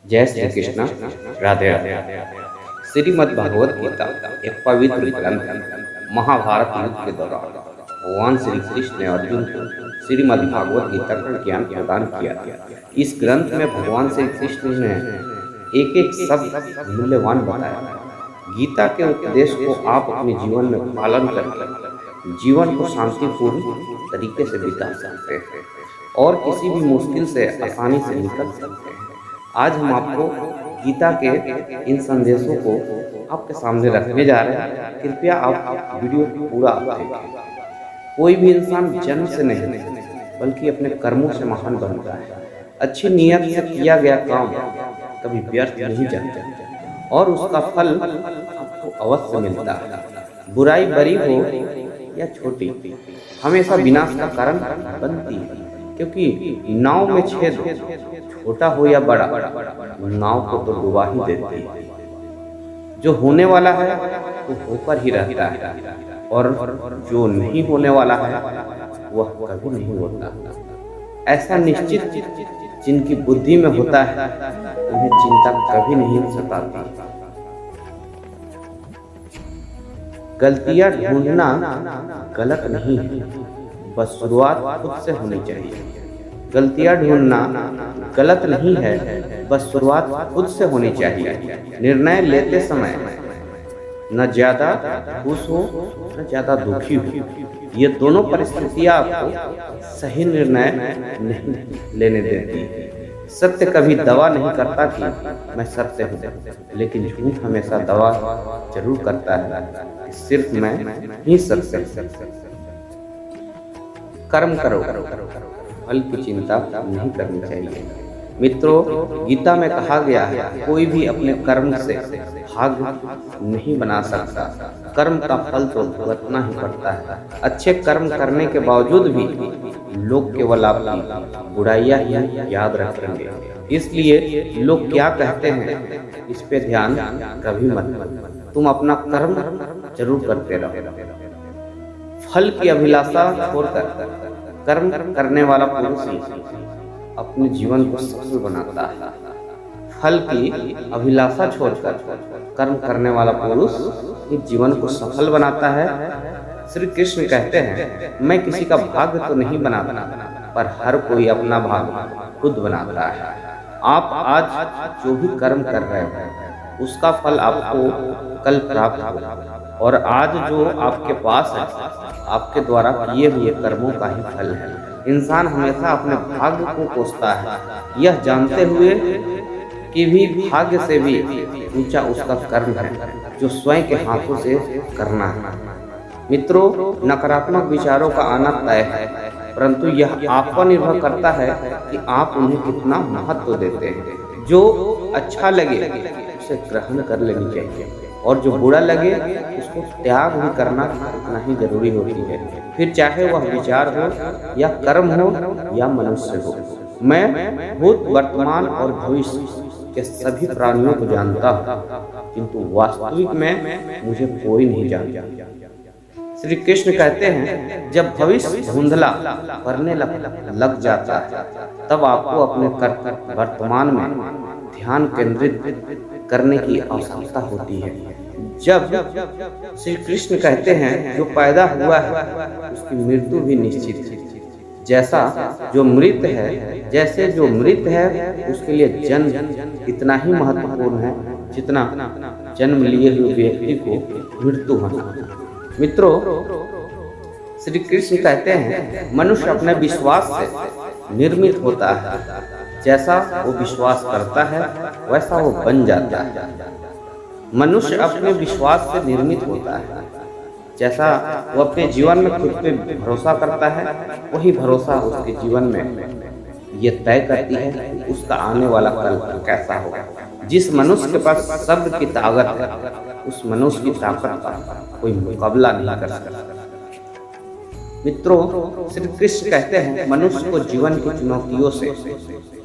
जय श्री कृष्ण। राधे राधे। श्रीमद् भगवत गीता एक पवित्र ग्रंथ है। महाभारत युद्ध के दौरान भगवान श्री कृष्ण ने अर्जुन को श्रीमद् भागवत गीता का ज्ञान प्रदान किया था। इस ग्रंथ में भगवान श्री कृष्ण ने एक एक शब्द मूल्यवान बताया। गीता के उपदेश को आप अपने जीवन में पालन करके जीवन को शांतिपूर्ण तरीके से बिता सकते हैं और किसी भी मुश्किल से आसानी से निकल सकते हैं। आज हम आपको गीता के इन संदेशों को आपके सामने रखने जा रहे हैं। कृपया आप वीडियो को पूरा देखें। कोई भी इंसान जन्म से नहीं बल्कि अपने कर्मों से महान बनता है। अच्छी नीयत से किया गया काम कभी व्यर्थ नहीं जाता और उसका फल आपको अवश्य मिलता है। बुराई बड़ी हो या छोटी हमेशा विनाश का कारण बनती है, क्योंकि नाव में छेद छोटा हो या बड़ा नाव को तो डुबा ही देती है। जो होने वाला है वो होकर ही रहता है और जो नहीं होने वाला है वह कभी नहीं होता। ऐसा निश्चित जिनकी बुद्धि में होता है उन्हें चिंता कभी नहीं सताती। गलतियां ढूंढना गलत नहीं है, बस शुरुआत खुद से होनी चाहिए। गलतियां ढूंढना गलत नहीं है, बस शुरुआत खुद से होनी चाहिए। निर्णय लेते समय न ज्यादा खुश हो न ज्यादा दुखी हो, ये दोनों परिस्थितियां आपको सही निर्णय नहीं लेने देती। सत्य कभी दावा नहीं करता कि मैं सत्य हूँ, लेकिन झूठ हमेशा दावा जरूर करता है कि सिर्फ मैं ही सत्य हूँ। कर्म करो, फल की चिंता नहीं करनी चाहिए। मित्रों, गीता में कहा गया है कोई भी अपने कर्म से भाग्य नहीं बना सकता। कर्म का फल तो भुगतना ही पड़ता है। अच्छे कर्म करने के बावजूद भी लोग केवल आपकी बुराइयां ही याद रखेंगे। इसलिए लोग क्या कहते हैं इस पे ध्यान कभी मत। तुम अपना कर्म जरूर करते रहो। फल की अभिलाषा छोड़कर कर्म करने वाला पुरुष ही अपने जीवन को सफल बनाता है। फल की अभिलाषा छोड़कर कर्म करने वाला पुरुष ही जीवन को सफल बनाता है। श्री कृष्ण कहते हैं, मैं किसी का भाग्य तो नहीं बनाता, पर हर कोई अपना भाग्य खुद बनाता है। आप आज जो भी कर्म कर रहे हैं उसका फल आपको कल प्राप्त होगा, और आज जो आपके पास है आपके द्वारा किए हुए कर्मों का ही फल है। इंसान हमेशा अपने भाग्य को कोसता है, यह जानते हुए कि भी भाग्य से भी ऊंचा उसका कर्म है जो स्वयं के हाथों से करना है। मित्रों, नकारात्मक विचारों का आना तय है, परंतु यह आप पर निर्भर करता है कि आप उन्हें कितना महत्व देते हैं। जो अच्छा लगे उसे ग्रहण कर लेनी चाहिए और जो बुरा लगे उसको त्याग भी करना उतना ही जरूरी होती है, फिर चाहे वह विचार हो या कर्म हो या मनुष्य हो। मैं भूत, वर्तमान और भविष्य के सभी प्राणियों को जानता हूँ, किंतु वास्तविक में मुझे कोई नहीं जानता। श्री कृष्ण कहते हैं, जब भविष्य धुंधला पड़ने लग जाता है तब आपको अपने वर्तमान में ध्यान केंद्रित करने की आवश्यकता होती है। जब श्री कृष्ण कहते हैं, जो पैदा हुआ है उसकी मृत्यु भी निश्चित है। जैसे जो मृत है उसके लिए जन्म इतना ही महत्वपूर्ण है जितना जन्म लिए हुए व्यक्ति को मृत्यु होना। मित्रों, श्री कृष्ण कहते हैं, मनुष्य अपने विश्वास से निर्मित होता है। जैसा वो विश्वास करता है वैसा वो बन जाता है। मनुष्य अपने विश्वास से निर्मित होता है। जैसा वो अपने जीवन में खुद पे भरोसा करता है वही भरोसा उसके जीवन में ये तय करती है कि उसका आने वाला कल कैसा होगा। जिस मनुष्य के पास शब्द की ताकत है उस मनुष्य की ताकत का कोई मुकाबला नहीं कर सकता। मित्रों, श्री कृष्ण कहते हैं, मनुष्य को जीवन की चुनौतियों से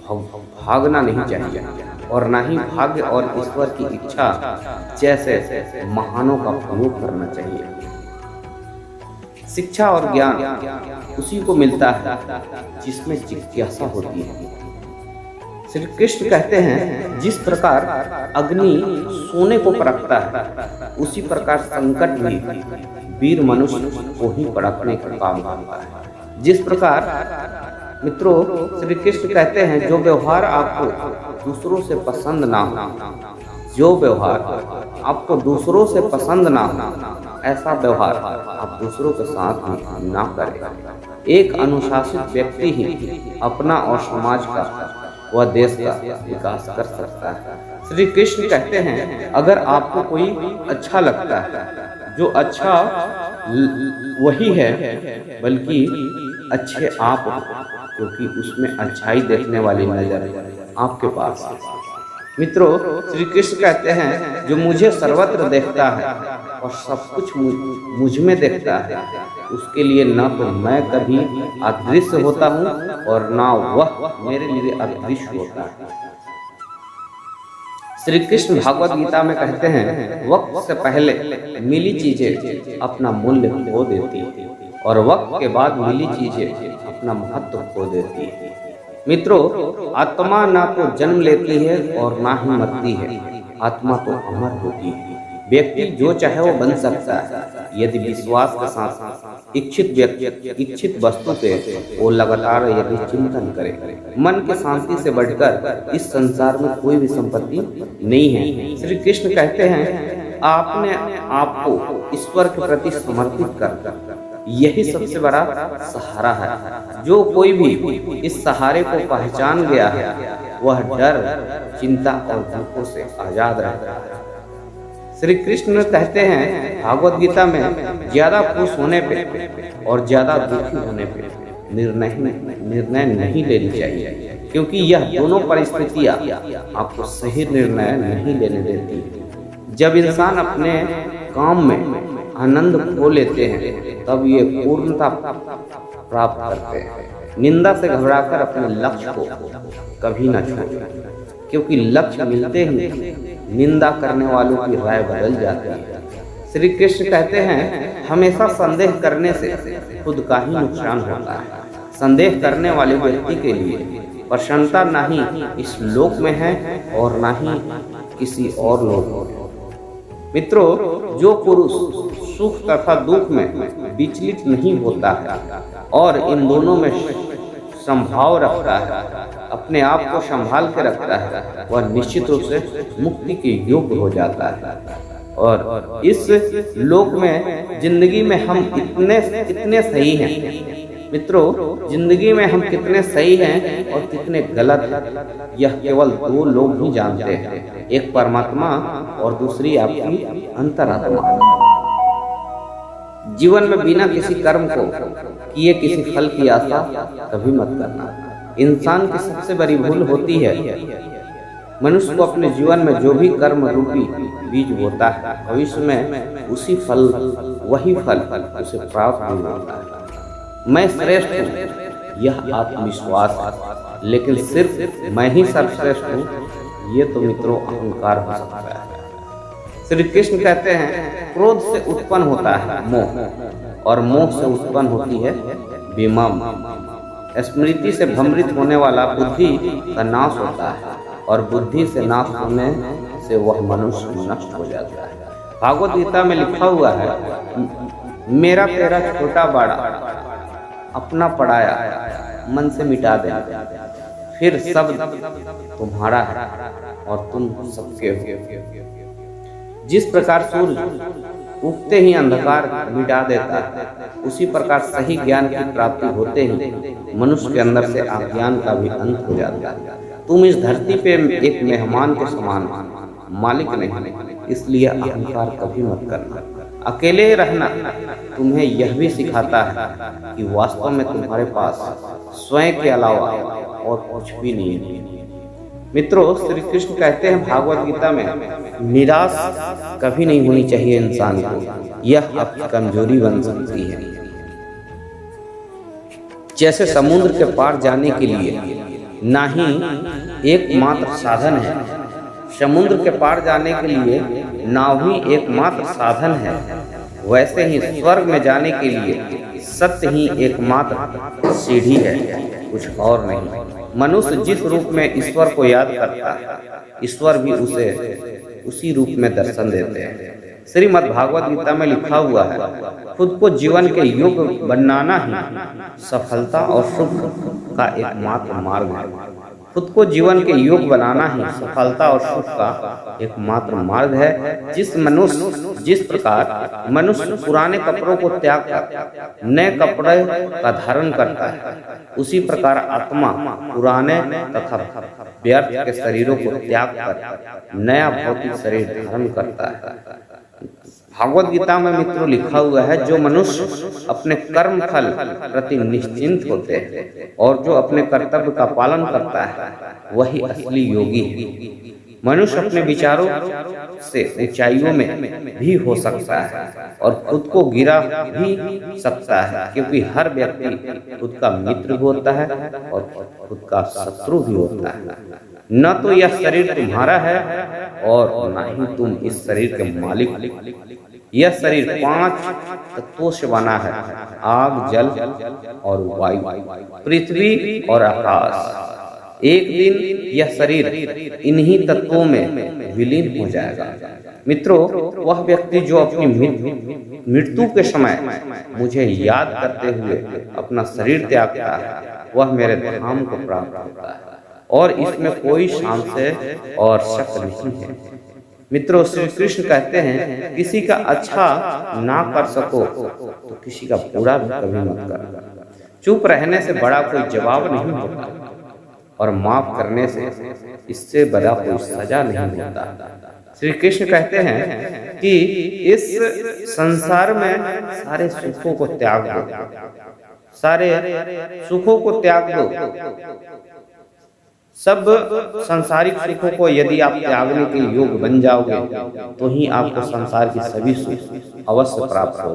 भागना नहीं चाहिए और ना ही भाग्य और ईश्वर की इच्छा जैसे महानों का प्रयोग करना चाहिए। शिक्षा और ज्ञान उसी को मिलता है जिसमें जिज्ञासा होती है। श्री कृष्ण कहते हैं जिस प्रकार अग्नि सोने को परखता है, उसी प्रकार संकट भी वीर मनुष्य को ही परखने का काम करता है। जिस प्रकार मित्रों श्री कृष्ण कहते हैं जो व्यवहार आपको दूसरों से पसंद ना हो, जो व्यवहार आपको दूसरों से पसंद ना हो, ऐसा व्यवहार आप दूसरों के साथ ना करें। एक अनुशासित व्यक्ति ही अपना और समाज का व देश का विकास कर सकता है। श्री कृष्ण कहते हैं अगर आपको कोई अच्छा लगता है, जो अच्छा वही है बल्कि अच्छे आप हो, क्योंकि उसमें अच्छाई देखने वाली नजर आपके पास है। मित्रों श्री कृष्ण कहते हैं जो मुझे सर्वत्र देखता है और सब कुछ मुझ में देखता है, उसके लिए न तो मैं कभी अदृश्य होता हूँ और ना वह मेरे लिए अदृश्य होता है। श्री कृष्ण भागवत गीता में कहते हैं वक्त से पहले मिली चीजें अपना मूल्य खो देती और वक्त के बाद मिली चीजें अपना महत्व खो देती है। मित्रों आत्मा ना तो जन्म लेती है और ना ही मरती है, आत्मा तो अमर होती है। व्यक्ति जो चाहे वो बन सकता है यदि विश्वास के साथ इच्छित वस्तु पे वो लगातार यदि चिंतन करे। मन की शांति से बढ़कर इस संसार में कोई भी संपत्ति नहीं है। श्री कृष्ण कहते हैं आपने आपको ईश्वर के प्रति समर्पित कर यही सबसे बड़ा सहारा है। जो कोई भी इस सहारे को पहचान गया है वह डर, चिंता और दुखों से आजाद रहता है। श्री कृष्ण कहते हैं भागवत गीता में ज्यादा खुश होने पे और ज्यादा दुखी होने पे निर्णय नहीं लेनी चाहिए, क्योंकि यह दोनों परिस्थितियां आपको सही निर्णय नहीं लेने देती। जब इंसान अपने काम में आनंद खो लेते हैं तब ये पूर्णता प्राप्त करते हैं। निंदा से घबराकर अपने लक्ष्य को कभी न छोड़ें, क्योंकि लक्ष्य मिलते ही निंदा करने वालों की राय बदल जाती है। श्री कृष्ण कहते हैं हमेशा संदेह करने से खुद का ही नुकसान होता है। संदेह करने वाले व्यक्ति के लिए प्रसन्नता ना ही इस लोक में है और ना ही किसी और लोक में। मित्रों जो पुरुष सुख तथा दुख में विचलित नहीं होता है और इन दोनों में संभाव रखता है, अपने आप को संभाल के रखता है, वह निश्चित रूप से मुक्ति के योग्य हो जाता है। और इस लोक में जिंदगी में हम कितने सही हैं मित्रों, जिंदगी में हम कितने सही हैं और कितने गलत, यह केवल दो लोग ही जानते हैं, एक परमात्मा और दूसरी आपकी अंतरात्मा। जीवन में बिना किसी कर्म को किए किसी फल की आशा कभी मत करना। इंसान की सबसे बड़ी भूल होती है मनुष्य को अपने जीवन में जो भी कर्म रूपी बीज होता है भविष्य में वही फल उसे प्राप्त नहीं होता है। मैं श्रेष्ठ हूँ यह आत्मविश्वास है, लेकिन सिर्फ मैं ही सर्वश्रेष्ठ हूँ ये तो मित्रों अहंकार हो सकता है। श्री कृष्ण कहते हैं क्रोध से उत्पन्न होता है मोह और मोह से उत्पन्न होती है विमम। स्मृति से भ्रमित होने वाला बुद्धि का नाश होता है और बुद्धि से नाश होने से वह मनुष्य नष्ट हो जाता है। भागवत गीता में लिखा हुआ है मेरा तेरा छोटा बड़ा अपना पढ़ाया मन से मिटा दे, फिर सब तुम्हारा है और तुम सबके हो। जिस प्रकार सूर्य उगते ही अंधकार मिटा देता है, उसी प्रकार सही ज्ञान की प्राप्ति होते ही मनुष्य के अंदर से अज्ञान का भी अंत हो जाता है। तुम इस धरती पे एक मेहमान के समान मालिक नहीं, इसलिए अहंकार कभी मत करना। अकेले रहना तुम्हें यह भी सिखाता है कि वास्तव में तुम्हारे पास स्वयं के अलावा और कुछ भी नहीं है। मित्रों श्री कृष्ण कहते हैं भागवत गीता में निराश कभी नहीं होनी चाहिए इंसान को, यह आपकी कमजोरी बन सकती है। जैसे समुद्र के पार जाने के लिए ना ही एकमात्र साधन है, समुद्र के पार जाने के लिए नाव ही एकमात्र साधन है, वैसे ही स्वर्ग में जाने के लिए सत्य ही एकमात्र सीढ़ी है, कुछ और नहीं। मनुष्य जिस रूप में ईश्वर को याद करता है, ईश्वर भी उसे उसी रूप में दर्शन देते हैं। श्रीमद् भागवत गीता में लिखा हुआ है, खुद को जीवन के योग्य बनाना ही सफलता और सुख का एकमात्र मार्ग है। खुद को जीवन के योग्य बनाना ही सफलता और सुख का एकमात्र मार्ग है। जिस प्रकार मनुष्य पुराने कपड़ों को त्याग कर नए कपड़े का धारण करता है, उसी प्रकार आत्मा पुराने तथा व्यर्थ के शरीरों को त्याग कर नया भौतिक शरीर धारण करता है। भागवत गीता में मित्रों लिखा हुआ है, जो मनुष्य अपने कर्म फल प्रति निश्चिंत होते हैं और जो अपने कर्तव्य का पालन करता है, वही असली योगी है। मनुष्य अपने विचारों से ऊंचाइयों में भी हो सकता है और खुद को गिरा भी सकता है, क्योंकि हर व्यक्ति खुद का मित्र भी होता है और खुद का शत्रु भी होता है। न तो यह शरीर तुम्हारा है और न ही तुम इस शरीर के मालिक। यह शरीर 5 तत्वों से बना है, आग, जल और वायु, पृथ्वी और आकाश। एक दिन यह शरीर इन्हीं तत्वों में विलीन हो जाएगा। मित्रों, वह व्यक्ति जो अपनी मृत्यु के समय मुझे याद करते हुए अपना शरीर त्यागता है, वह मेरे धाम को प्राप्त होता है और इसमें कोई संशय और शक नहीं है। मित्रों, श्री कृष्ण कहते हैं, किसी का अच्छा ना कर सको तो किसी का बुरा भी कभी मत करना। चुप रहने से बड़ा कोई जवाब नहीं होता और माफ करने से इससे बड़ा कोई सजा नहीं होता। श्री कृष्ण कहते हैं कि इस संसार में सारे सुखों को त्याग दो, सारे सुखों को त्याग दो। सब संसारिक सुखों को यदि आप त्यागने के योग बन जाओगे तो ही आपको संसार की सभी सुख अवश्य प्राप्त हो।